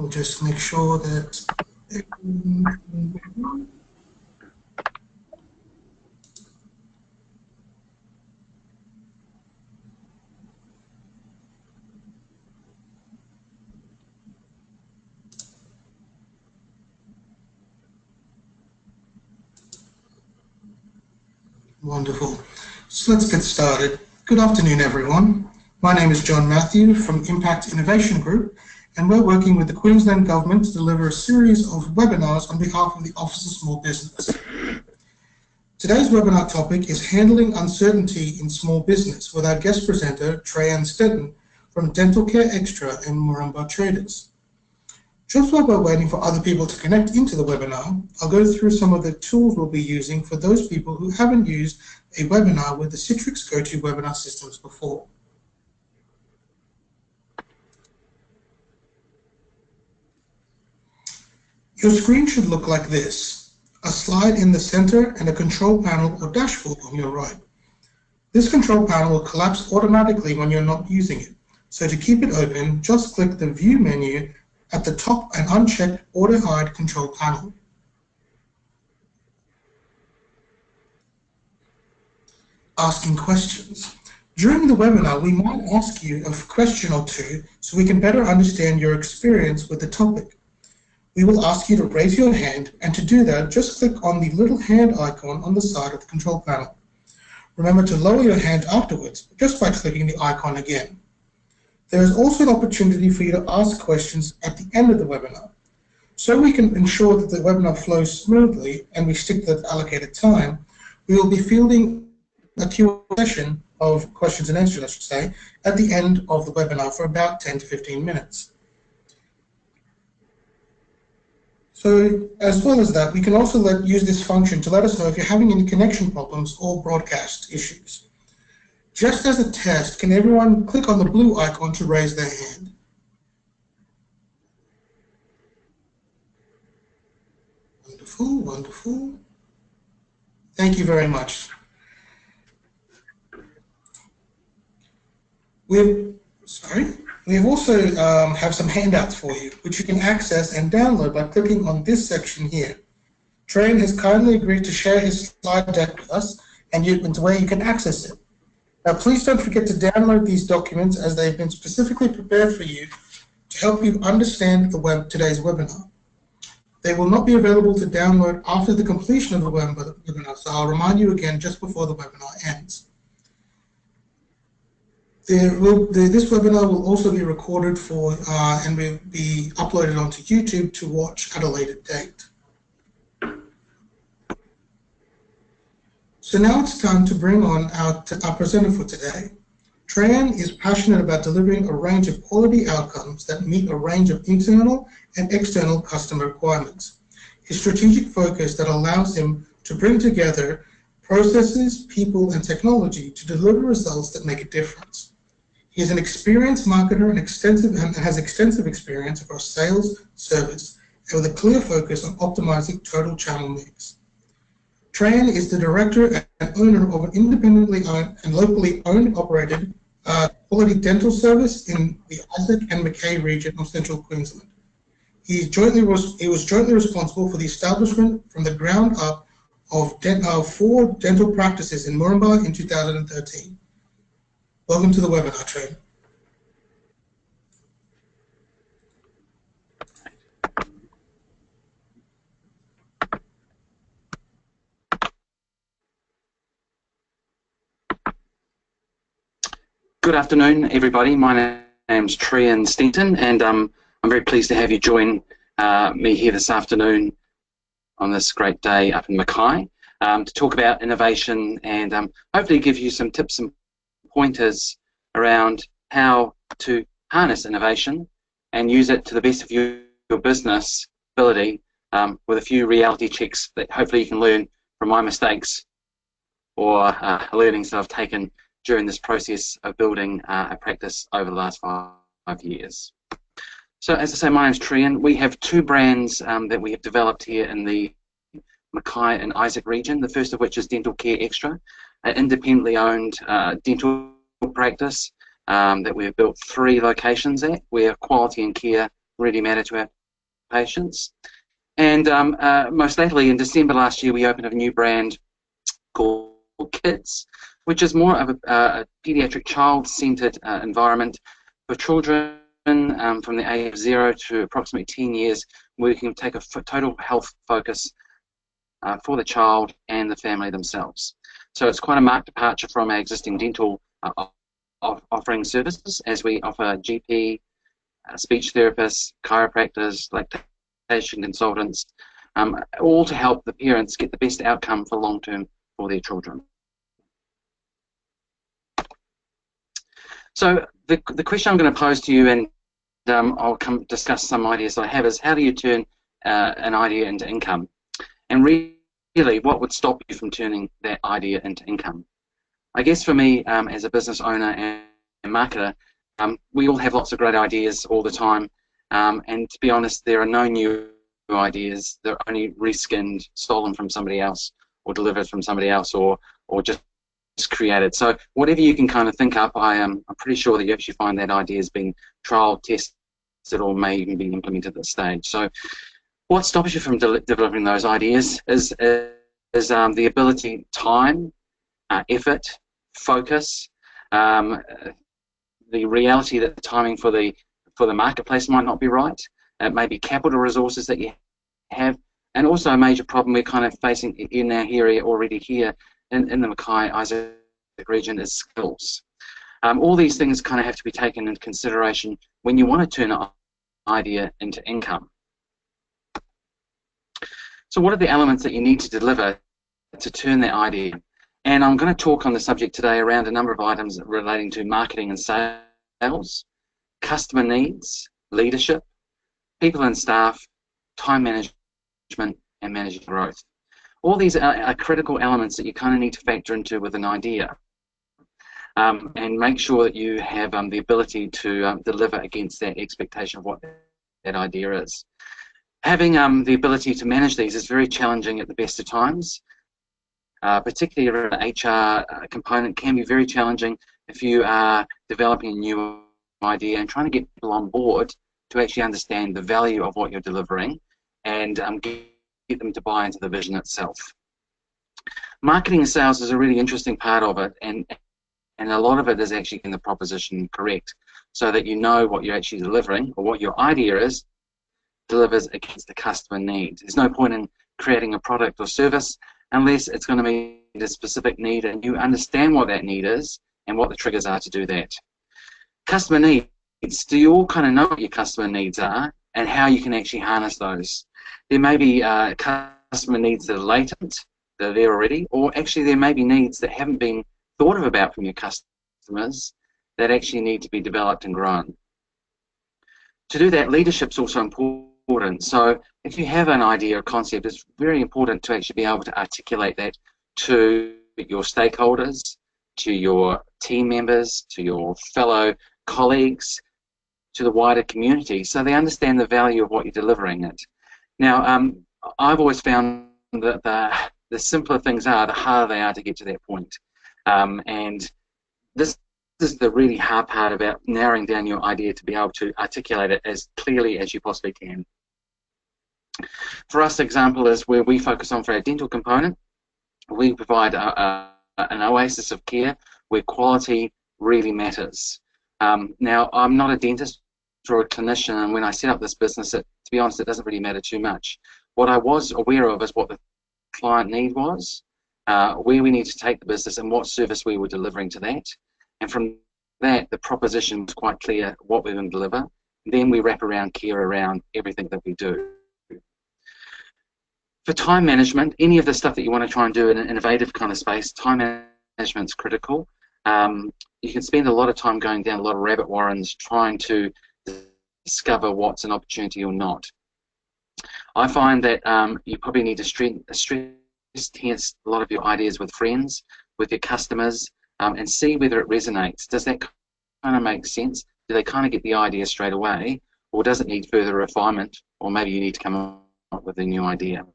We'll just make sure that wonderful. So let's get started. Good afternoon, everyone. My name is John Matthew from Impact Innovation Group, and we're working with the Queensland Government to deliver a series of webinars on behalf of the Office of Small Business. Today's webinar topic is Handling Uncertainty in Small Business with our guest presenter, Trehan Stenton from Dental Care Xtra and Moranbah Traders. Just while we're waiting for other people to connect into the webinar, I'll go through some of the tools we'll be using for those people who haven't used a webinar with the Citrix GoToWebinar systems before. Your screen should look like this: a slide in the center and a control panel or dashboard on your right. This control panel will collapse automatically when you're not using it. So to keep it open, just click the View menu at the top and uncheck Auto Hide Control Panel. Asking questions. During the webinar, we might ask you a question or two so we can better understand your experience with the topic. We will ask you to raise your hand, and to do that, just click on the little hand icon on the side of the control panel. Remember to lower your hand afterwards, just by clicking the icon again. There is also an opportunity for you to ask questions at the end of the webinar. So we can ensure that the webinar flows smoothly and we stick to the allocated time, we will be fielding a Q&A session of questions and answers, I should say, at the end of the webinar for about 10 to 15 minutes. So, as well as that, we can also use this function to let us know if you're having any connection problems or broadcast issues. Just as a test, can everyone click on the blue icon to raise their hand? Wonderful, wonderful. Thank you very much. We also have some handouts for you, which you can access and download by clicking on this section here. Trehan has kindly agreed to share his slide deck with us, and it's where you can access it. Now, please don't forget to download these documents, as they've been specifically prepared for you to help you understand today's webinar. They will not be available to download after the completion of the webinar, so I'll remind you again just before the webinar ends. This webinar will also be recorded and will be uploaded onto YouTube to watch at a later date. So now it's time to bring on our presenter for today. Trehan is passionate about delivering a range of quality outcomes that meet a range of internal and external customer requirements. His strategic focus that allows him to bring together processes, people, and technology to deliver results that make a difference. He is an experienced marketer and has extensive experience across sales, service, and with a clear focus on optimizing total channel mix. Trehan is the director and owner of an independently owned and locally owned operated quality dental service in the Isaac and Mackay region of central Queensland. He was jointly responsible for the establishment from the ground up of 4 dental practices in Moranbah in 2013. Welcome to the webinar, Trehan. Good afternoon, everybody. My name's Trehan Stenton, and I'm very pleased to have you join me here this afternoon on this great day up in Mackay to talk about innovation and hopefully give you some tips and pointers around how to harness innovation and use it to the best of your business ability with a few reality checks that hopefully you can learn from my mistakes or learnings that I've taken during this process of building a practice over the last 5 years. So as I say, my name's Trehan. We have 2 brands that we have developed here in the Mackay and Isaac region, the first of which is Dental Care Xtra, an independently owned dental practice that we've built 3 locations at, where quality and care really matter to our patients. And most lately, in December last year, we opened a new brand called Kids, which is more of a pediatric child-centered environment for children from the age of 0 to approximately 10 years, where we can take a total health focus for the child and the family themselves. So it's quite a marked departure from our existing dental offering services, as we offer GP, speech therapists, chiropractors, lactation consultants, all to help the parents get the best outcome for long-term for their children. So the question I'm going to pose to you, and I'll discuss some ideas that I have, is how do you turn an idea into income? And really, what would stop you from turning that idea into income? I guess for me, as a business owner and marketer, we all have lots of great ideas all the time, and to be honest, there are no new ideas. They're only reskinned, stolen from somebody else, or delivered from somebody else, or just created. So whatever you can kind of think up, I'm pretty sure that you actually find that idea has been trial tested or may even be implemented at this stage. So what stops you from developing those ideas is the ability, time, effort, focus, the reality that the timing for the marketplace might not be right. It may be capital resources that you have, and also a major problem we're kind of facing in our area already here in the Mackay-Isaac region is skills. All these things kind of have to be taken into consideration when you want to turn an idea into income. So what are the elements that you need to deliver to turn that idea? And I'm going to talk on the subject today around a number of items relating to marketing and sales, customer needs, leadership, people and staff, time management, and managing growth. All these are critical elements that you kind of need to factor into with an idea, and make sure that you have the ability to deliver against that expectation of what that idea is. Having the ability to manage these is very challenging at the best of times, particularly around the HR component can be very challenging if you are developing a new idea and trying to get people on board to actually understand the value of what you're delivering and get them to buy into the vision itself. Marketing and sales is a really interesting part of it, and a lot of it is actually in the proposition correct, so that you know what you're actually delivering, or what your idea is, delivers against the customer need. There's no point in creating a product or service unless it's going to meet a specific need and you understand what that need is and what the triggers are to do that. Customer needs. Do you all kind of know what your customer needs are and how you can actually harness those? There may be customer needs that are latent, that are there already, or actually there may be needs that haven't been thought of about from your customers that actually need to be developed and grown. To do that, leadership's also important. So if you have an idea or concept, it's very important to actually be able to articulate that to your stakeholders, to your team members, to your fellow colleagues, to the wider community, so they understand the value of what you're delivering it. Now, I've always found that the simpler things are, the harder they are to get to that point. And this is the really hard part about narrowing down your idea to be able to articulate it as clearly as you possibly can. For us, the example is where we focus on for our dental component. We provide an oasis of care where quality really matters. Now, I'm not a dentist or a clinician, and when I set up this business, to be honest, it doesn't really matter too much. What I was aware of is what the client need was, where we need to take the business, and what service we were delivering to that. And from that, the proposition was quite clear what we're going to deliver. Then we wrap around care around everything that we do. For time management, any of the stuff that you want to try and do in an innovative kind of space, time management is critical. You can spend a lot of time going down a lot of rabbit warrens trying to discover what's an opportunity or not. I find that you probably need to stress test a lot of your ideas with friends, with your customers, and see whether it resonates. Does that kind of make sense? Do they kind of get the idea straight away, or does it need further refinement, or maybe you need to come up with a new idea?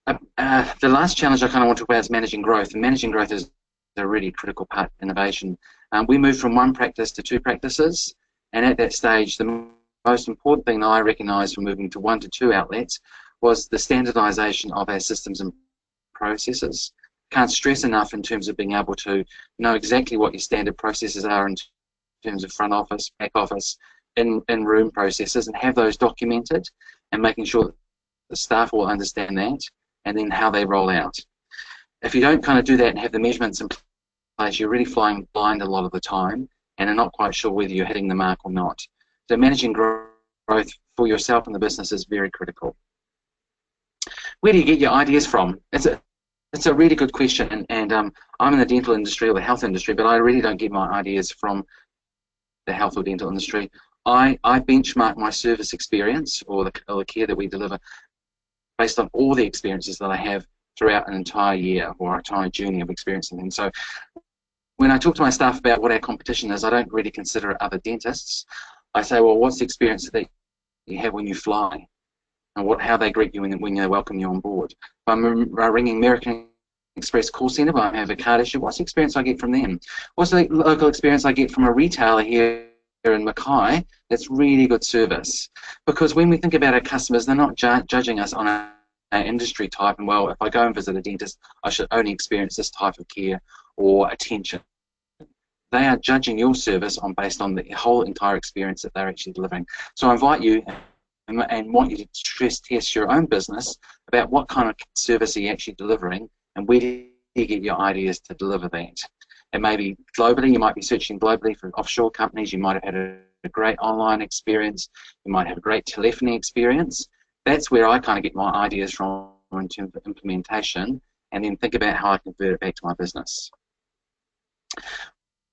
The last challenge I kind of want to talk about is managing growth, and managing growth is a really critical part of innovation. We moved from one practice to 2 practices, and at that stage the most important thing that I recognised from moving to 1 to 2 outlets was the standardisation of our systems and processes. Can't stress enough in terms of being able to know exactly what your standard processes are in terms of front office, back office, in-room processes, and have those documented and making sure that the staff will understand that and then how they roll out. If you don't kind of do that and have the measurements in place, you're really flying blind a lot of the time and are not quite sure whether you're hitting the mark or not. So managing growth for yourself and the business is very critical. Where do you get your ideas from? It's a really good question, and I'm in the dental industry or the health industry, but I really don't get my ideas from the health or dental industry. I benchmark my service experience or the care that we deliver based on all the experiences that I have throughout an entire year or an entire journey of experiencing things. So when I talk to my staff about what our competition is, I don't really consider other dentists. I say, well, what's the experience that you have when you fly? And how they greet you when they welcome you on board. If I'm ringing American Express call centre, but I have a card issue, what's the experience I get from them? What's the local experience I get from a retailer here in Mackay that's really good service? Because when we think about our customers, they're not judging us on our industry type, and well, if I go and visit a dentist, I should only experience this type of care or attention. They are judging your service based on the whole entire experience that they're actually delivering. So I invite you and want you to stress test your own business about what kind of service are you actually delivering and where do you get your ideas to deliver that. And maybe globally, you might be searching globally for offshore companies, you might have had a great online experience, you might have a great telephony experience. That's where I kind of get my ideas from in terms of implementation, and then think about how I convert it back to my business.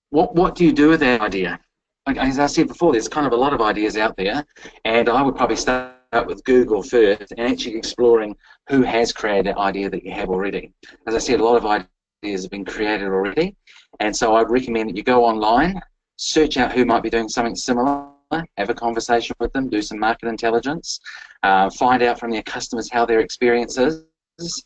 What do you do with that idea? As I said before, there's kind of a lot of ideas out there, and I would probably start with Google first and actually exploring who has created that idea that you have already. As I said, a lot of ideas have been created already, and so I'd recommend that you go online, search out who might be doing something similar, have a conversation with them, do some market intelligence, find out from their customers how their experience is. Does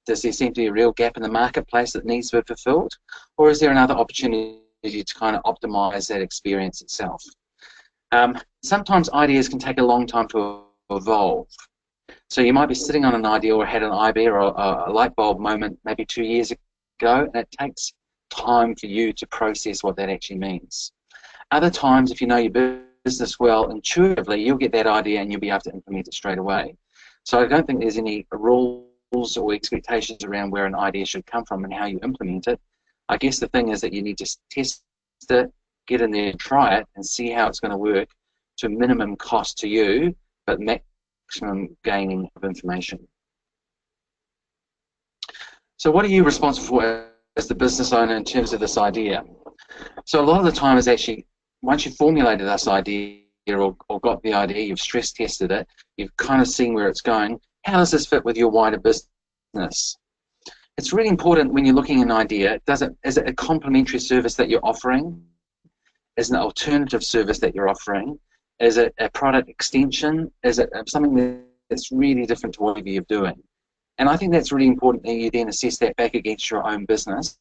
there seem to be a real gap in the marketplace that needs to be fulfilled, or is there another opportunity to kind of optimize that experience itself? Sometimes ideas can take a long time to evolve. So you might be sitting on an idea or had an IB or a light bulb moment maybe 2 years ago, and it takes time for you to process what that actually means. Other times, if you know your business well, intuitively, you'll get that idea and you'll be able to implement it straight away. So I don't think there's any rules or expectations around where an idea should come from and how you implement it. I guess the thing is that you need to test it, get in there and try it and see how it's going to work to minimum cost to you, but maximum gaining of information. So what are you responsible for as the business owner in terms of this idea? So a lot of the time is actually, once you've formulated this idea or got the idea, you've stress tested it, you've kind of seen where it's going, how does this fit with your wider business? It's really important when you're looking at an idea, is it a complementary service that you're offering? Is it an alternative service that you're offering? Is it a product extension? Is it something that's really different to what you're doing? And I think that's really important that you then assess that back against your own business.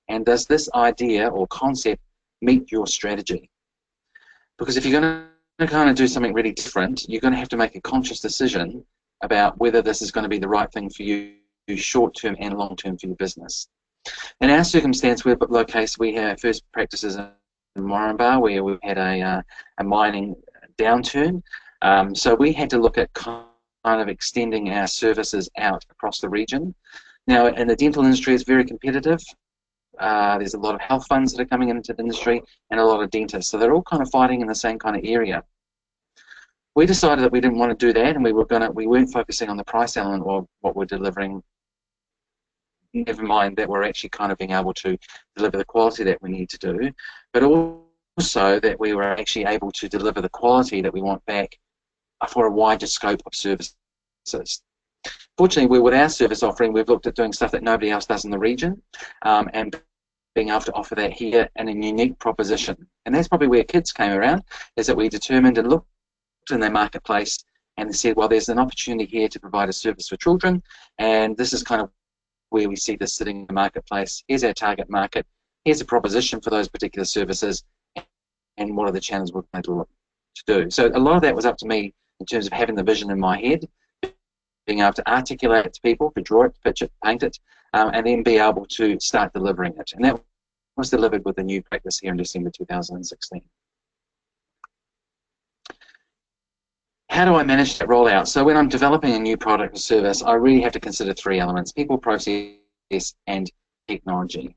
And does this idea or concept meet your strategy? Because if you're going to kind of do something really different, you're going to have to make a conscious decision about whether this is going to be the right thing for you, short-term and long-term for your business. In our circumstance, we're located, we have first practices in Moranbah, where we've had a mining downturn. So we had to look at kind of extending our services out across the region. Now, in the dental industry, it's very competitive. There's a lot of health funds that are coming into the industry and a lot of dentists. So they're all kind of fighting in the same kind of area. We decided that we didn't want to do that, and we weren't focusing on the price element of what we're delivering. Never mind that we're actually kind of being able to deliver the quality that we need to do, but also that we were actually able to deliver the quality that we want back for a wider scope of services. Fortunately, with our service offering, we've looked at doing stuff that nobody else does in the region, and being able to offer that here in a unique proposition. And that's probably where kids came around, is that we determined and looked in their marketplace and said, well, there's an opportunity here to provide a service for children, and this is kind of where we see this sitting in the marketplace. Here's our target market, here's a proposition for those particular services, and what are the channels we're going to do it. to do. So a lot of that was up to me in terms of having the vision in my head, being able to articulate it to people, to draw it, pitch it, paint it, and then be able to start delivering it. And that was delivered with the new practice here in December 2016. How do I manage that rollout? So when I'm developing a new product or service, I really have to consider three elements: people, process, and technology.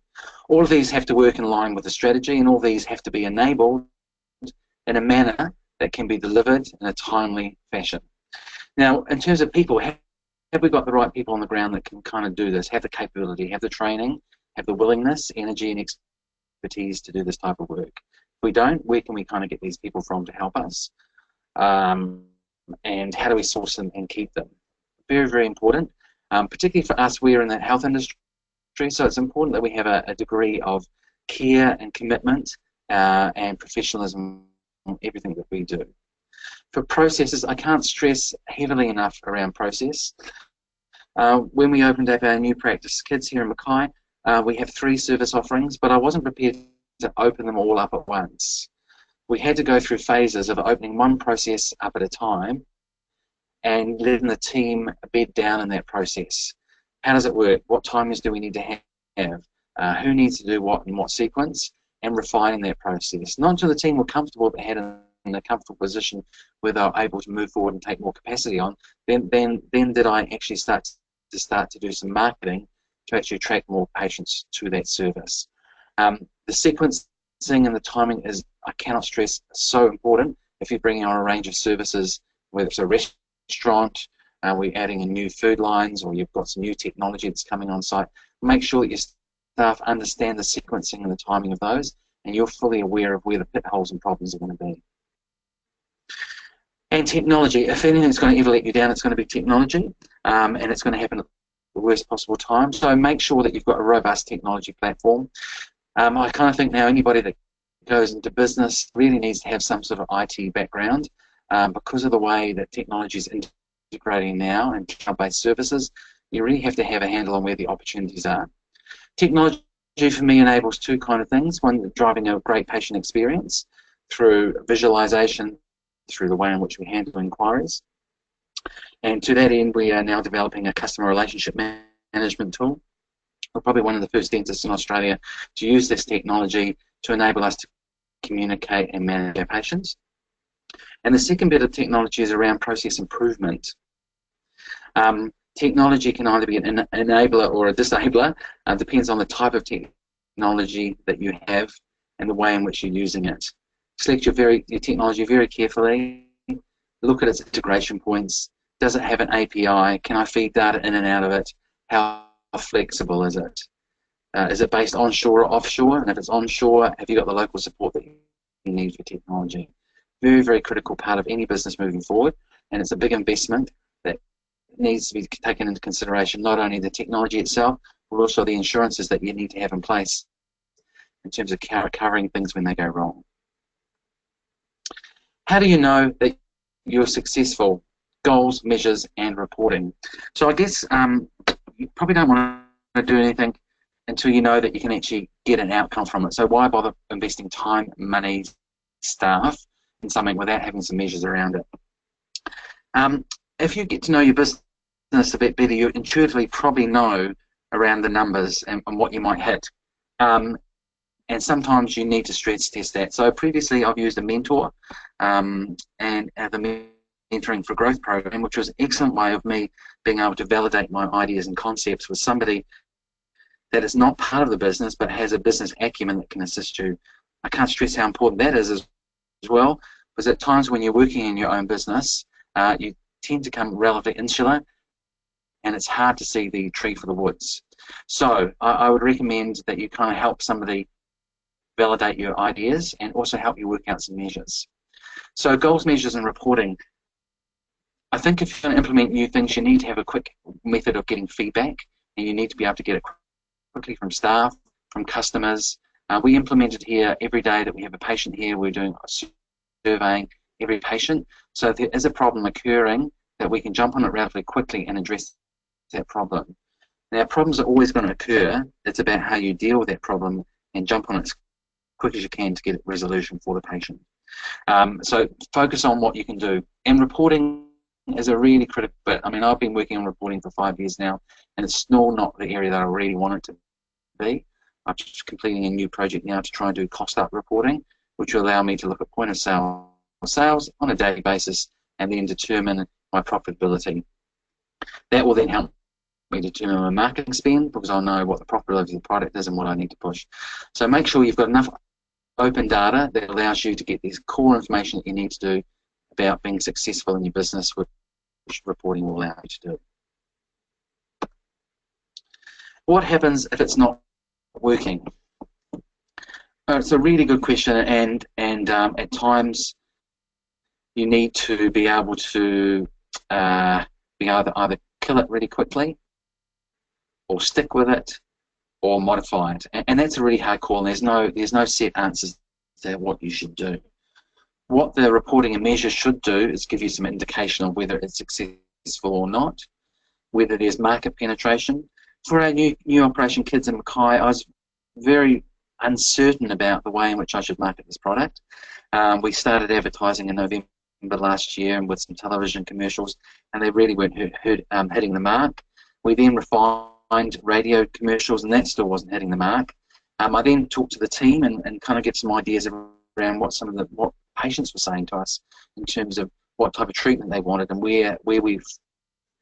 All of these have to work in line with the strategy, and all of these have to be enabled in a manner that can be delivered in a timely fashion. Now, in terms of people, have we got the right people on the ground that can kind of do this, have the capability, have the training, have the willingness, energy, and expertise to do this type of work? If we don't, where can we kind of get these people from to help us? And how do we source them and keep them? Very, very important, particularly for us. We're in the health industry, so it's important that we have a degree of care and commitment and professionalism in everything that we do. For processes, I can't stress heavily enough around process. When we opened up our new practice kids here in Mackay, we have 3 service offerings, but I wasn't prepared to open them all up at once. We had to go through phases of opening one process up at a time and letting the team bed down in that process. How does it work? What timers do we need to have? Who needs to do what in what sequence? And refining that process. Not until the team were comfortable, but had in a comfortable position where they were able to move forward and take more capacity on, then did I actually start to do some marketing to actually attract more patients to that service. The sequencing and the timing is, I cannot stress, so important. If you're bringing on a range of services, whether it's a restaurant, we're adding in new food lines, or you've got some new technology that's coming on site, make sure that your staff understand the sequencing and the timing of those, and you're fully aware of where the pitfalls and problems are going to be. And technology, if anything's going to ever let you down, it's going to be technology, and it's going to happen at the worst possible time. So make sure that you've got a robust technology platform. I kind of think now anybody that goes into business really needs to have some sort of IT background because of the way that technology is integrating now and cloud-based services. You really have to have a handle on where the opportunities are. Technology for me enables 2 kind of things. One, driving a great patient experience through visualization, through the way in which we handle inquiries. And to that end, we are now developing a customer relationship management tool. We're probably one of the first dentists in Australia to use this technology to enable us to communicate and manage our patients. And the second bit of technology is around process improvement. Technology can either be an enabler or a disabler. Depends on the type of technology that you have and the way in which you're using it. Select your technology very carefully. Look at its integration points. Does it have an API? Can I feed data in and out of it? How flexible is it? Is it based onshore or offshore? And if it's onshore, have you got the local support that you need for technology? Very, very critical part of any business moving forward, and it's a big investment that needs to be taken into consideration, not only the technology itself, but also the insurances that you need to have in place in terms of covering things when they go wrong. How do you know that you're successful? Goals, measures, and reporting. So I guess you probably don't want to do anything until you know that you can actually get an outcome from it. So why bother investing time, money, staff in something without having some measures around it? If you get to know your business a bit better, you intuitively probably know around the numbers and what you might hit. And sometimes you need to stress test that. So previously I've used a mentor and the Mentoring for Growth program, which was an excellent way of me being able to validate my ideas and concepts with somebody that is not part of the business but has a business acumen that can assist you. I can't stress how important that is as well, because at times when you're working in your own business, you tend to become relatively insular and it's hard to see the tree for the woods. So I would recommend that you kind of help somebody validate your ideas and also help you work out some measures. So goals, measures, and reporting. I think if you're going to implement new things, you need to have a quick method of getting feedback, and you need to be able to get it quickly from staff, from customers. We implemented here every day that we have a patient here, we're doing surveying every patient. So if there is a problem occurring, that we can jump on it relatively quickly and address that problem. Now, problems are always going to occur. It's about how you deal with that problem and jump on it as quick as you can to get resolution for the patient. So focus on what you can do. And reporting is a really critical bit. I mean, I've been working on reporting for 5 years now, and it's still not the area that I really want it to be. I'm just completing a new project now to try and do cost up reporting, which will allow me to look at point of sale sales on a daily basis and then determine my profitability. That will then help me determine my marketing spend, because I'll know what the profitability of the product is and what I need to push. So make sure you've got enough open data that allows you to get this core information that you need to do about being successful in your business, which reporting will allow you to do. What happens if it's not working? It's a really good question, and at times you need to be able to either kill it really quickly, or stick with it, or modify it, and that's a really hard call. And there's no set answers to what you should do. What the reporting and measures should do is give you some indication of whether it's successful or not, whether there's market penetration. For our new Operation Kids in Mackay, I was very uncertain about the way in which I should market this product. We started advertising in November last year and with some television commercials, and they really weren't hitting the mark. We then refined radio commercials, and that still wasn't hitting the mark. I then talked to the team and kind of get some ideas around what what patients were saying to us in terms of what type of treatment they wanted and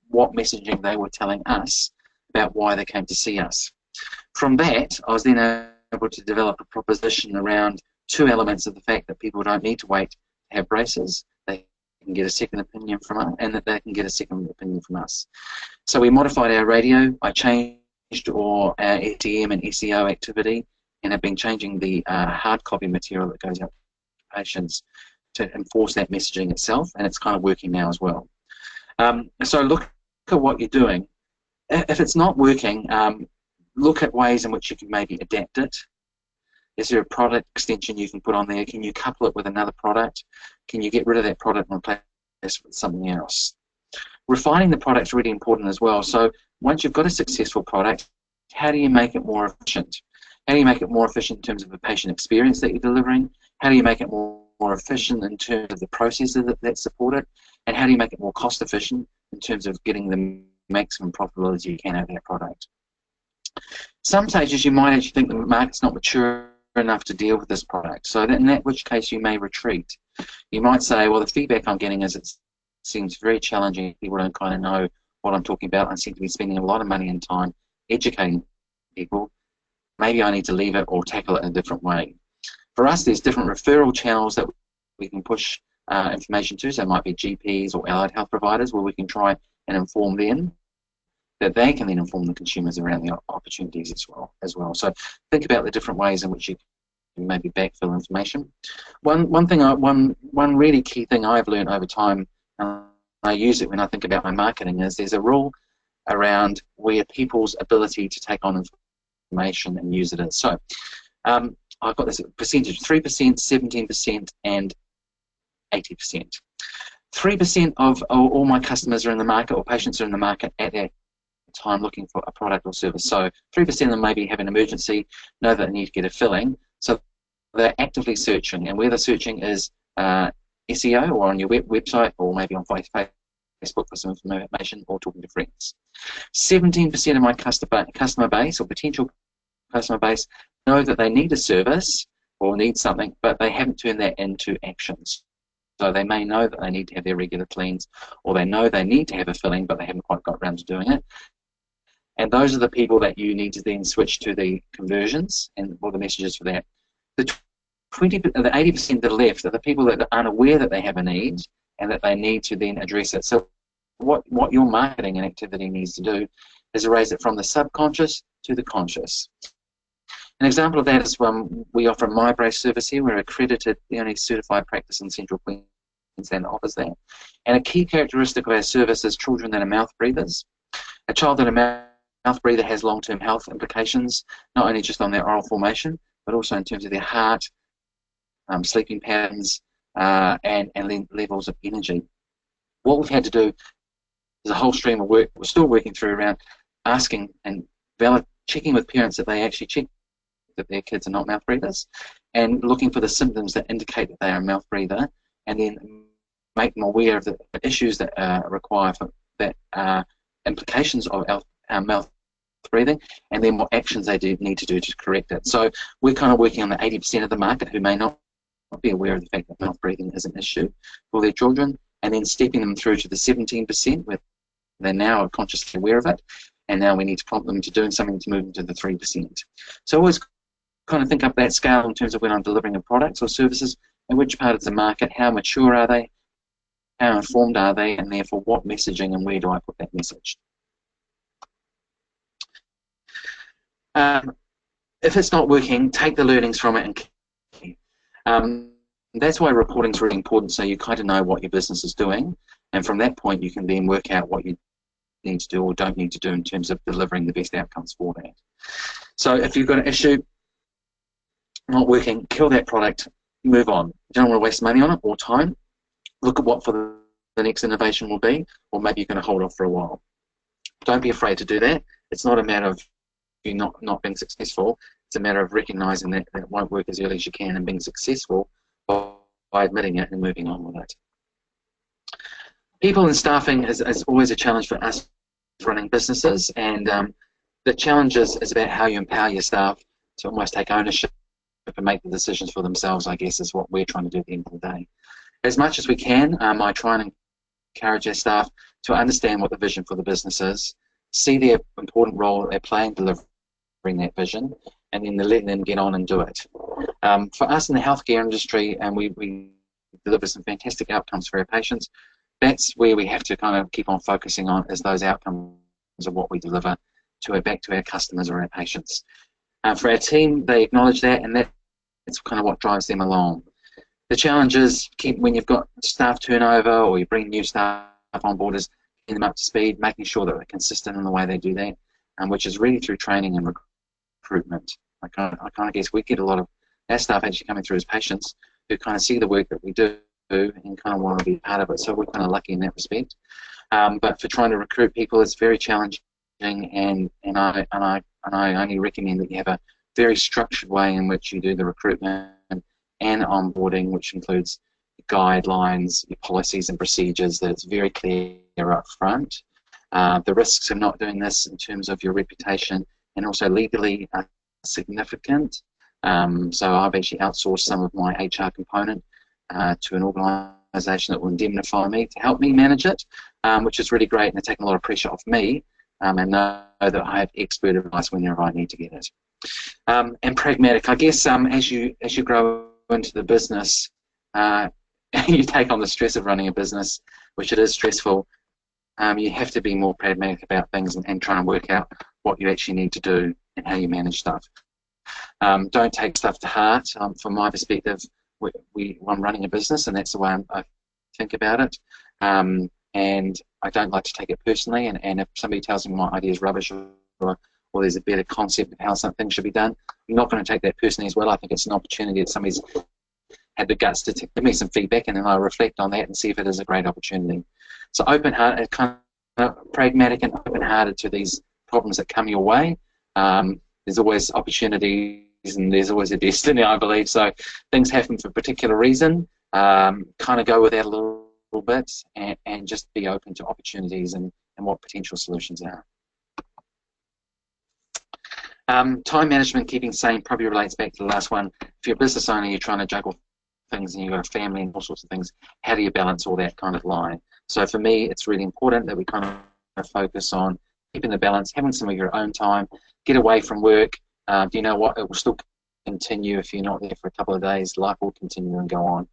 what messaging they were telling us about why they came to see us. From that, I was then able to develop a proposition around two elements of the fact that people don't need to wait to have braces. They can get a second opinion from us, and that they can get a second opinion from us. So we modified our radio. I changed our SEM and SEO activity, and have been changing the hard copy material that goes out to patients to enforce that messaging itself, and it's kind of working now as well. So look at what you're doing. If it's not working, look at ways in which you can maybe adapt it. Is there a product extension you can put on there? Can you couple it with another product? Can you get rid of that product and replace it with something else? Refining the product is really important as well. So once you've got a successful product, how do you make it more efficient? How do you make it more efficient in terms of the patient experience that you're delivering? How do you make it more efficient in terms of the processes that support it? And how do you make it more cost efficient in terms of getting the maximum profitability you can out of that product? Some stages you might actually think the market's not mature enough to deal with this product, so in that which case you may retreat. You might say, well, the feedback I'm getting is it seems very challenging. People don't kind of know what I'm talking about. I seem to be spending a lot of money and time educating people. Maybe I need to leave it or tackle it in a different way. For us, there's different referral channels that we can push information to. So it might be GPs or allied health providers, where we can try and inform them, that they can then inform the consumers around the opportunities as well. So think about the different ways in which you can maybe backfill information. One really key thing I've learned over time, and I use it when I think about my marketing, is there's a rule around where people's ability to take on information and use it is. So I've got this percentage: 3%, 17%, and 80%. 3% of all my customers are in the market, or patients are in the market at that time looking for a product or service. So 3% of them maybe have an emergency, know that they need to get a filling, so they're actively searching, and where they're searching is SEO, or on your website, or maybe on Facebook for some information, or talking to friends. 17% of my customer base, or potential customer base, know that they need a service or need something, but they haven't turned that into actions. So they may know that they need to have their regular cleans, or they know they need to have a filling, but they haven't quite got around to doing it. And those are the people that you need to then switch to the conversions and all the messages for that. The 80% that are left are the people that aren't aware that they have a need and that they need to then address it. So what your marketing and activity needs to do is raise it from the subconscious to the conscious. An example of that is when we offer a MyBrace service here. We're accredited, the only certified practice in Central Queensland that offers that. And a key characteristic of our service is children that are mouth breathers. A child that a mouth breather has long-term health implications, not only just on their oral formation, but also in terms of their heart, sleeping patterns, and levels of energy. What we've had to do is a whole stream of work we're still working through around asking and checking with parents that they actually check that their kids are not mouth breathers, and looking for the symptoms that indicate that they are a mouth breather, and then make them aware of the issues that require for, that implications of our mouth breathing, and then what actions they need to do to correct it. So we're kind of working on the 80% of the market who may not be aware of the fact that mouth breathing is an issue for their children, and then stepping them through to the 17% where they now are consciously aware of it, and now we need to prompt them to doing something to move them to the 3%. So always kind of think up that scale in terms of when I'm delivering a products or services, in which part of the market, how mature are they, how informed are they, and therefore what messaging and where do I put that message. If it's not working, take the learnings from it and that's why reporting is really important, so you kind of know what your business is doing, and from that point you can then work out what you need to do or don't need to do in terms of delivering the best outcomes for that. So if you've got an issue not working, kill that product, move on. You don't want to waste money on it or time. Look at what for the next innovation will be, or maybe you're going to hold off for a while. Don't be afraid to do that. It's not a matter of you not being successful. It's a matter of recognizing that it won't work as early as you can and being successful by admitting it and moving on with it. People and staffing is always a challenge for us running businesses, and the challenge is about how you empower your staff to almost take ownership and make the decisions for themselves, I guess, is what we're trying to do at the end of the day. As much as we can, I try and encourage our staff to understand what the vision for the business is, see their important role that they play in delivering that vision, and then letting them get on and do it. For us in the healthcare industry, and we deliver some fantastic outcomes for our patients, that's where we have to kind of keep on focusing on, is those outcomes of what we deliver back to our customers or our patients. For our team, they acknowledge that, and that's kind of what drives them along. The challenge is, when you've got staff turnover or you bring new staff on board, is getting them up to speed, making sure that they're consistent in the way they do that, which is really through training and recruitment. I kind of guess we get a lot of our staff actually coming through as patients who kind of see the work that we do and kind of want to be part of it. So we're kind of lucky in that respect. But for trying to recruit people, it's very challenging, and I only recommend that you have a very structured way in which you do the recruitment and onboarding, which includes guidelines, your policies and procedures, that it's very clear up front. The risks of not doing this in terms of your reputation and also legally are significant. So I've actually outsourced some of my HR component to an organisation that will indemnify me to help me manage it, which is really great, and they're taking a lot of pressure off me, and know that I have expert advice whenever I need to get it. And pragmatic, I guess, as you grow into the business, you take on the stress of running a business, which it is stressful. You have to be more pragmatic about things and try and work out what you actually need to do and how you manage stuff. Don't take stuff to heart. From my perspective, I'm running a business, and that's the way I think about it. And I don't like to take it personally. And if somebody tells me my idea is rubbish, or there's a better concept of how something should be done, I'm not going to take that personally as well. I think it's an opportunity that somebody's had the guts to give me some feedback, and then I'll reflect on that and see if it is a great opportunity. So open-hearted, kind of pragmatic and open-hearted to these problems that come your way. There's always opportunities, and there's always a destiny, I believe. So things happen for a particular reason. Kind of go with that a little bit, and just be open to opportunities and what potential solutions are. Time management, keeping sane, probably relates back to the last one. If you're a business owner, you're trying to juggle things, and you've got a family and all sorts of things. How do you balance all that kind of line? So for me, it's really important that we kind of focus on keeping the balance, having some of your own time, get away from work. Do you know what? It will still continue if you're not there for a couple of days. Life will continue and go on,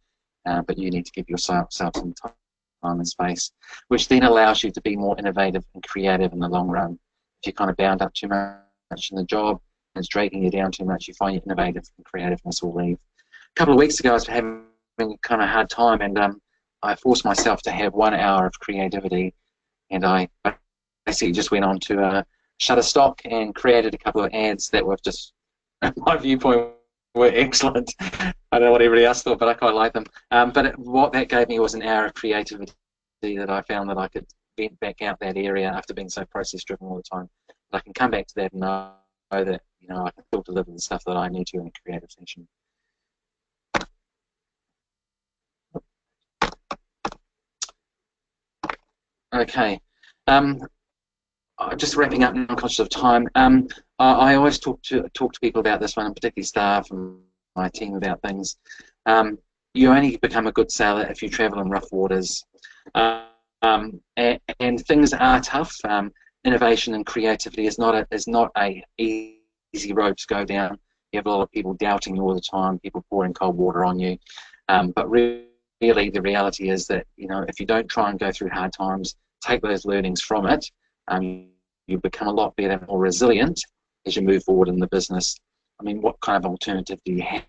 but you need to give yourself some time and space, which then allows you to be more innovative and creative in the long run. If you're kind of bound up too much in the job and it's dragging you down too much, you find your innovative and creativeness will leave. A couple of weeks ago, I was having kind of hard time, and I forced myself to have 1 hour of creativity, and I basically just went on to Shutterstock and created a couple of ads that were just, in my viewpoint, were excellent. I don't know what everybody else thought, but I quite like them. But what that gave me was an hour of creativity that I found that I could vent back out that area after being so process-driven all the time. But I can come back to that and know that you know, I can still deliver the stuff that I need to in a creative fashion. Okay. Just wrapping up now, I'm conscious of time. I always talk to people about this one, and particularly staff and my team about things. You only become a good seller if you travel in rough waters, and things are tough. Innovation and creativity is not a easy road to go down. You have a lot of people doubting you all the time, people pouring cold water on you. But really, the reality is that, you know, if you don't try and go through hard times, take those learnings from it, you become a lot better, more resilient as you move forward in the business. I mean, what kind of alternative do you have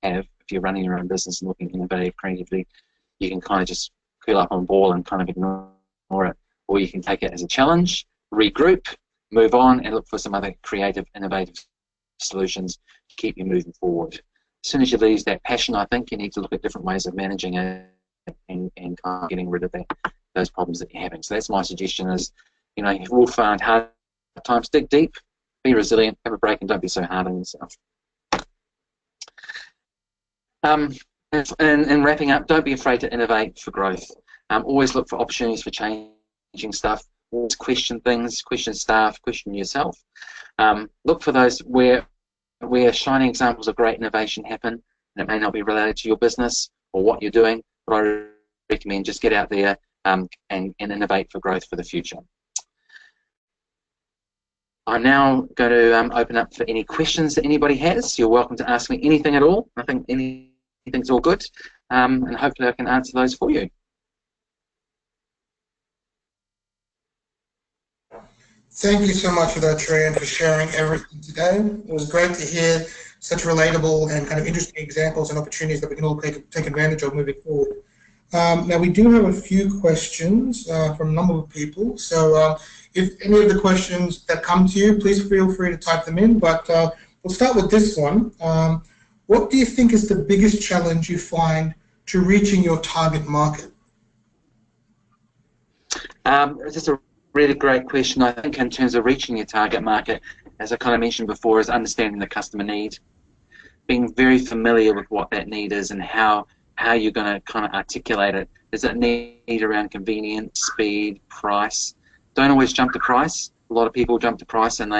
if you're running your own business and looking innovative, creatively? You can kind of just curl up on a ball and kind of ignore it, or you can take it as a challenge, regroup, move on, and look for some other creative, innovative solutions to keep you moving forward. As soon as you lose that passion, I think you need to look at different ways of managing it and kind of getting rid of those problems that you're having. So that's my suggestion is, you know, you will find hard times, dig deep, be resilient, have a break, and don't be so hard on yourself. And wrapping up, don't be afraid to innovate for growth. Always look for opportunities for changing stuff. Always question things, question staff, question yourself. Look for those where shining examples of great innovation happen, and it may not be related to your business or what you're doing, but I recommend just get out there and innovate for growth for the future. I'm now going to open up for any questions that anybody has. You're welcome to ask me anything at all. I think anything's all good, and hopefully I can answer those for you. Thank you so much for that, Trehan, for sharing everything today. It was great to hear such relatable and kind of interesting examples and opportunities that we can all take advantage of moving forward. Now, we do have a few questions from a number of people. So if any of the questions that come to you, please feel free to type them in. But we'll start with this one. What do you think is the biggest challenge you find to reaching your target market? Just a really great question. I think in terms of reaching your target market, as I kind of mentioned before, is understanding the customer need, being very familiar with what that need is and how you're going to kind of articulate it. Is it need around convenience, speed, price? Don't always jump to price. A lot of people jump to price, and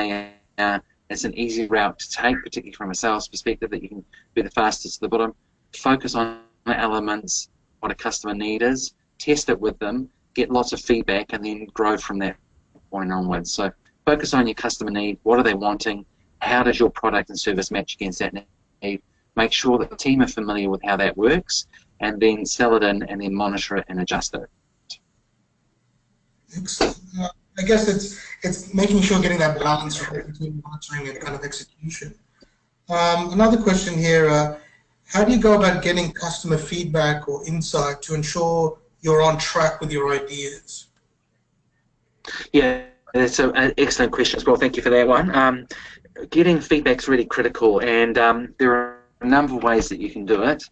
it's an easy route to take, particularly from a sales perspective, that you can be the fastest to the bottom. Focus on the elements, what a customer need is, test it with them, get lots of feedback, and then grow from that point onwards. So focus on your customer need. What are they wanting? How does your product and service match against that need? Make sure that the team are familiar with how that works, and then sell it in, and then monitor it and adjust it. Excellent. I guess it's making sure getting that balance between monitoring and kind of execution. Another question here, how do you go about getting customer feedback or insight to ensure you're on track with your ideas? Yeah, that's an excellent question as well. Thank you for that one. Getting feedback is really critical, and there are a number of ways that you can do it.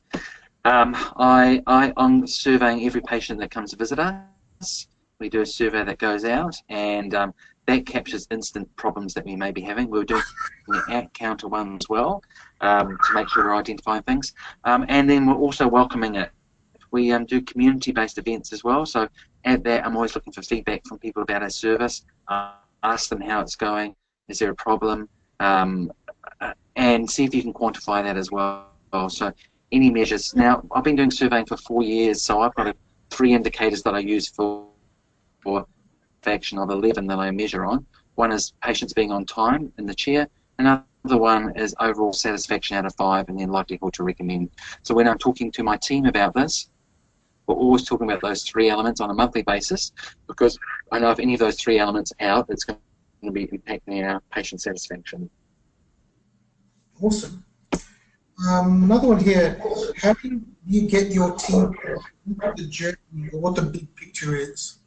I'm surveying every patient that comes to visit us. We do a survey that goes out, and that captures instant problems that we may be having. We're doing an at-counter one as well to make sure we're identifying things. And then we're also welcoming it. We do community-based events as well, so at that I'm always looking for feedback from people about our service, ask them how it's going, is there a problem, and see if you can quantify that as well. So any measures. Now, I've been doing surveying for 4 years, so I've got 3 indicators that I use for action of 11 that I measure on. One is patients being on time in the chair. Another one is overall satisfaction out of 5, and then likelihood to recommend. So when I'm talking to my team about this, we're always talking about those 3 elements on a monthly basis, because I know if any of those 3 elements out, it's going to be impacting our patient satisfaction. Awesome. Another one here, how do you get your team into the journey, or what the big picture is?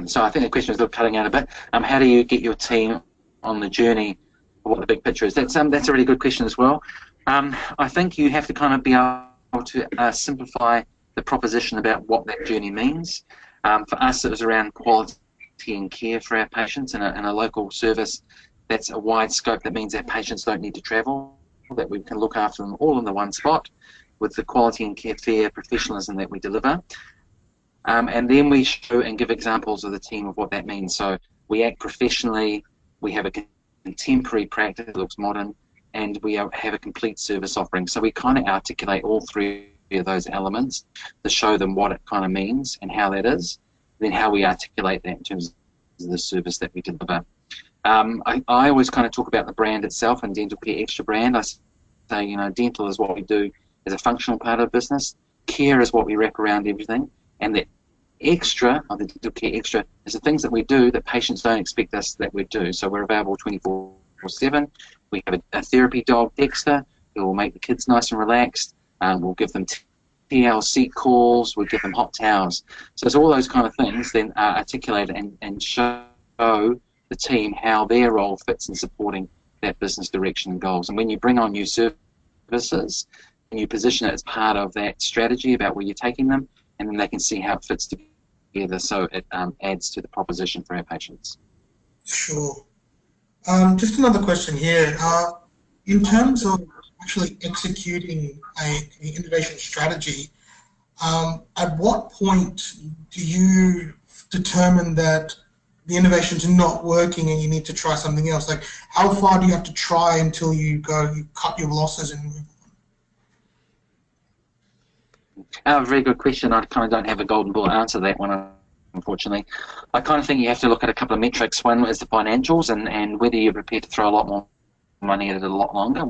So I think the question is still cutting out a bit. How do you get your team on the journey of what the big picture is? That's a really good question as well. I think you have to kind of be able to simplify the proposition about what that journey means. For us, it was around quality and care for our patients in a local service. That's a wide scope. That means our patients don't need to travel, that we can look after them all in the one spot with the quality and care, fair professionalism that we deliver. And then we show and give examples of the team of what that means. So we act professionally, we have a contemporary practice that looks modern, and we have a complete service offering. So we kind of articulate all three of those elements to show them what it kind of means and how that is, then how we articulate that in terms of the service that we deliver. I always kind of talk about the brand itself and Dental Care Xtra brand. I say, you know, dental is what we do as a functional part of business, care is what we wrap around everything, and the extra, or the Dental Care Xtra, is the things that we do that patients don't expect us that we do. So we're available 24/7. We have a therapy dog, Dexter, who will make the kids nice and relaxed. We'll give them TLC calls, we'll give them hot towels. So it's all those kind of things then articulate and show the team how their role fits in supporting that business direction and goals. And when you bring on new services, and you position it as part of that strategy about where you're taking them, and then they can see how it fits together, so it adds to the proposition for our patients. Sure. Just another question here. In terms of actually executing an innovation strategy, at what point do you determine that the innovation's not working and you need to try something else? Like, how far do you have to try until you cut your losses and move on? Very good question. I kind of don't have a golden bullet answer to that one, unfortunately. I kind of think you have to look at a couple of metrics. One is the financials and whether you're prepared to throw a lot more money at it a lot longer.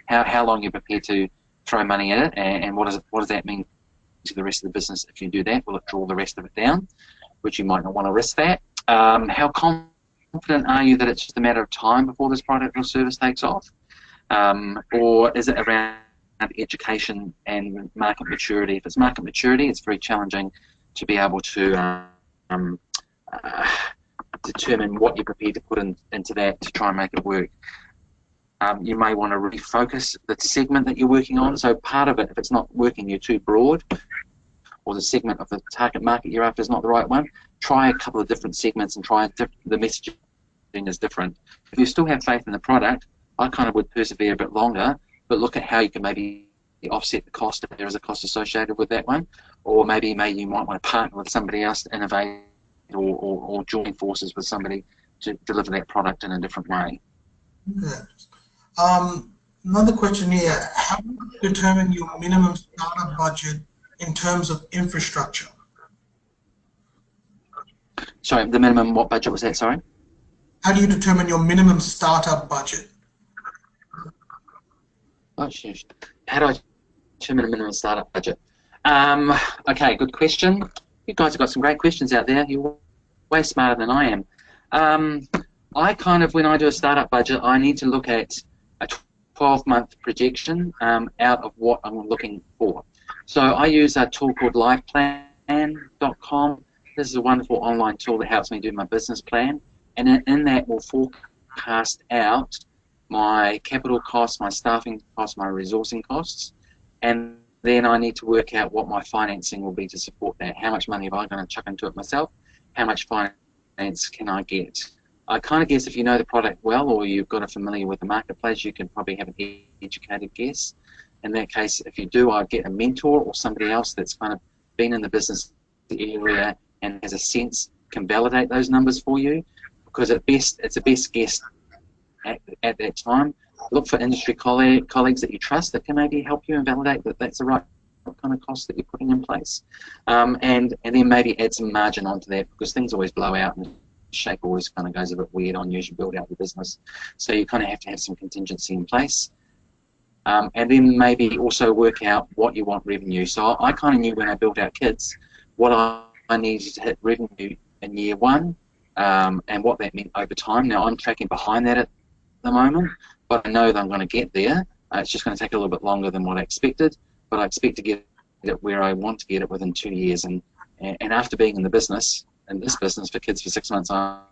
How long you're prepared to throw money at it, and what does that mean to the rest of the business if you do that? Will it draw the rest of it down, which you might not want to risk that? How confident are you that it's just a matter of time before this product or service takes off? Or is it around education and market maturity? If it's market maturity, it's very challenging to be able to determine what you're prepared to put into that to try and make it work. You may want to refocus the segment that you're working on. So part of it, if it's not working, you're too broad, or the segment of the target market you're after is not the right one, try a couple of different segments and try the messaging is different. If you still have faith in the product, I kind of would persevere a bit longer, but look at how you can maybe offset the cost if there is a cost associated with that one, or maybe you might want to partner with somebody else to innovate or join forces with somebody to deliver that product in a different way. Yeah. Another question here, how do you determine your minimum startup budget in terms of infrastructure? Sorry, the minimum what budget was that, sorry? How do you determine your minimum startup budget? Oh, shoot. How do I determine a minimum startup budget? Okay, good question. You guys have got some great questions out there. You're way smarter than I am. I kind of, when I do a startup budget, I need to look at a 12-month projection out of what I'm looking for. So I use a tool called lifeplan.com. This is a wonderful online tool that helps me do my business plan, and in that will forecast out my capital costs, my staffing costs, my resourcing costs, and then I need to work out what my financing will be to support that. How much money am I going to chuck into it myself? How much finance can I get? I kind of guess if you know the product well, or you've got a familiar with the marketplace, you can probably have an educated guess. In that case, if you do, I'd get a mentor or somebody else that's kind of been in the business area and has a sense, can validate those numbers for you, because it's a best guess at that time. Look for industry colleagues that you trust that can maybe help you and validate that that's the right kind of cost that you're putting in place, and then maybe add some margin onto that, because things always blow out and the shape always kind of goes a bit weird on you as you build out your business. So you kind of have to have some contingency in place, and then maybe also work out what you want revenue. So I kind of knew when I built out kids what I needed to hit revenue in year one, and what that meant over time. Now I'm tracking behind that at the moment, but I know that I'm going to get there. It's just going to take a little bit longer than what I expected, but I expect to get it where I want to get it within 2 years. And after being in this business for kids for 6 months, I'm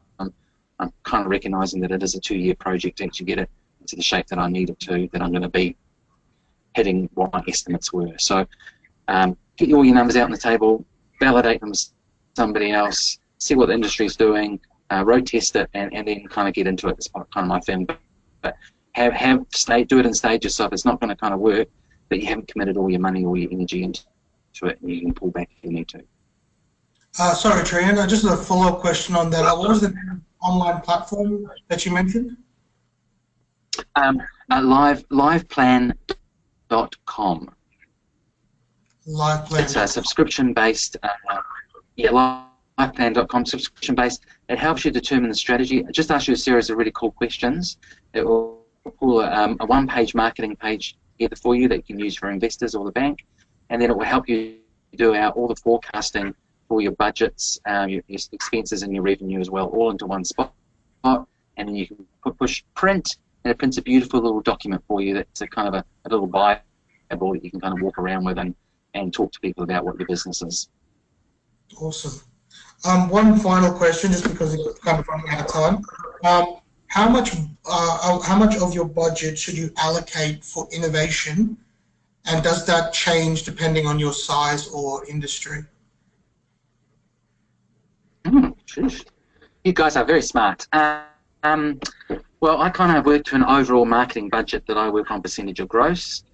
kind of recognizing that it is a 2-year project to actually get it into the shape that I need it to, that I'm going to be hitting what my estimates were. So get all your numbers out on the table, validate them with somebody else, see what the industry is doing, road test it, and then kind of get into it. It's kind of my thing. But do it in stages, so if it's not going to kind of work, but you haven't committed all your money or your energy into it, and you can pull back if you need to. Sorry, Trehan, just a follow-up question on that. What was the online platform that you mentioned? Liveplan.com. Liveplan. It's a subscription-based, liveplan.com, subscription-based. It helps you determine the strategy. It just asks you a series of really cool questions. It will pull a one-page marketing page together for you that you can use for investors or the bank, and then it will help you do all the forecasting for your budgets, your expenses and your revenue as well, all into one spot. And then you can push print, and it prints a beautiful little document for you that's a kind of a little Bible that you can kind of walk around with and talk to people about what your business is. Awesome. One final question, just because it's kind of running out of time. How much of your budget should you allocate for innovation, and does that change depending on your size or industry? You guys are very smart. Well, I kind of work to an overall marketing budget that I work on percentage of gross.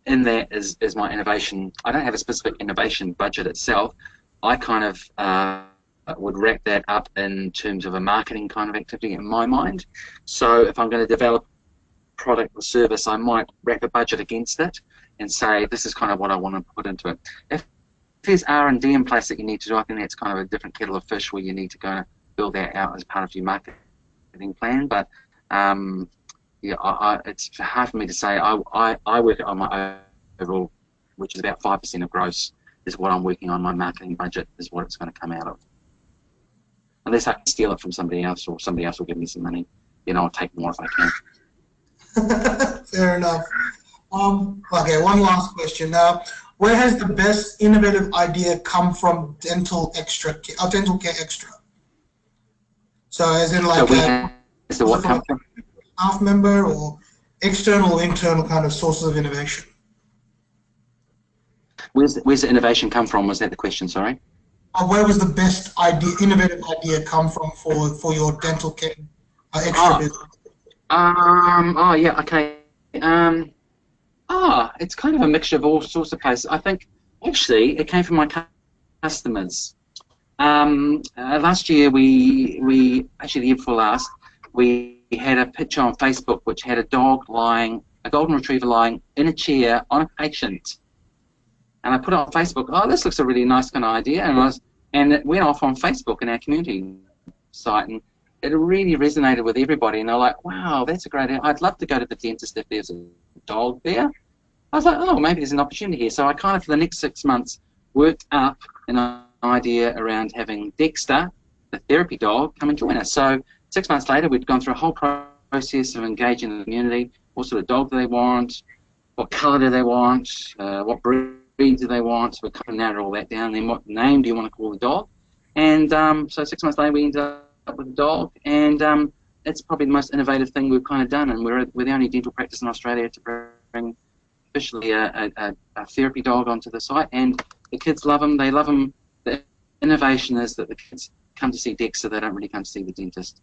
In there is my innovation. I don't have a specific innovation budget itself. I kind of would wrap that up in terms of a marketing kind of activity in my mind. So if I'm going to develop a product or service, I might wrap a budget against it and say, this is kind of what I want to put into it. If there's R&D in place that you need to do, I think that's kind of a different kettle of fish where you need to go and build that out as part of your marketing plan. But it's hard for me to say. I work on my overall, which is about 5% of gross, is what I'm working on. My marketing budget is what it's going to come out of. Unless I can steal it from somebody else, or somebody else will give me some money, I'll take more if I can. Fair enough. Okay, one last question. Where has the best innovative idea come from Dental Care Xtra? So as in like what come from? Staff member or external or internal kind of sources of innovation? Where's the innovation come from? Was that the question? Sorry. Where was the best innovative idea come from for your Dental Care Xtra business? Oh yeah. Okay. It's kind of a mixture of all sorts of places. I think actually it came from my customers. Last year actually the year before last, we had a picture on Facebook which had a golden retriever lying in a chair on a patient. And I put it on Facebook. Oh, this looks a really nice kind of idea, and it went off on Facebook in our community site, and it really resonated with everybody. And they're like, "Wow, that's a great idea. I'd love to go to the dentist if there's a dog there." I was like, "Oh, maybe there's an opportunity here." So I kind of, for the next 6 months, worked up an idea around having Dexter, the therapy dog, come and join us. So 6 months later, we'd gone through a whole process of engaging the community. What sort of dog do they want? What colour do they want? What breed do they want? So we kind of narrowed all that down. Then what name do you want to call the dog? And so 6 months later, we ended up with a dog, and it's probably the most innovative thing we've kind of done. And we're the only dental practice in Australia to bring officially a therapy dog onto the site, and the kids love them. They love them. The innovation is that the kids come to see Dexter. They don't really come to see the dentist.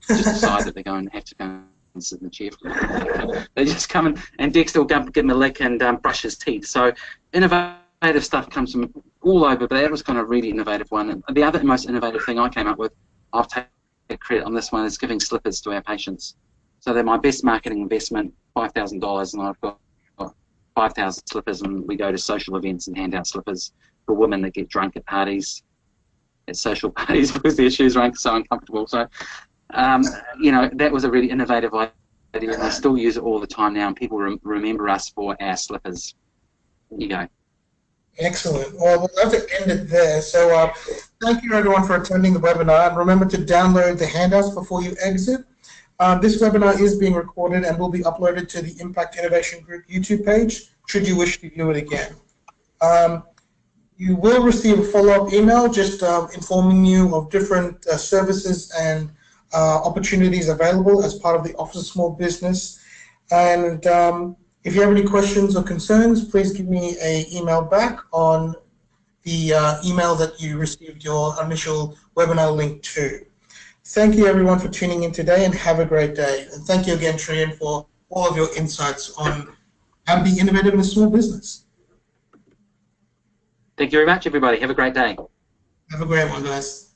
They just decide that they're going to have to go and sit in the chair. They just come in, and Dexter will give him a lick and brush his teeth. So innovative stuff comes from all over, but that was kind of a really innovative one. And the other most innovative thing I came up with, I'll take credit on this one, is giving slippers to our patients. So they're my best marketing investment, $5,000, and I've got 5,000 slippers, and we go to social events and hand out slippers for women that get drunk at parties, at social parties, because their shoes are so uncomfortable. So, that was a really innovative idea, and I still use it all the time now, and people remember us for our slippers. There you go. Excellent. Well, we'll have to end it there. So thank you, everyone, for attending the webinar. And remember to download the handouts before you exit. This webinar is being recorded and will be uploaded to the Impact Innovation Group YouTube page, should you wish to view it again. You will receive a follow-up email just informing you of different services and opportunities available as part of the Office of Small Business. And if you have any questions or concerns, please give me an email back on the email that you received your initial webinar link to. Thank you everyone for tuning in today, and have a great day. And thank you again, Trehan, for all of your insights on how to be innovative in a small business. Thank you very much, everybody. Have a great day. Have a great one, guys.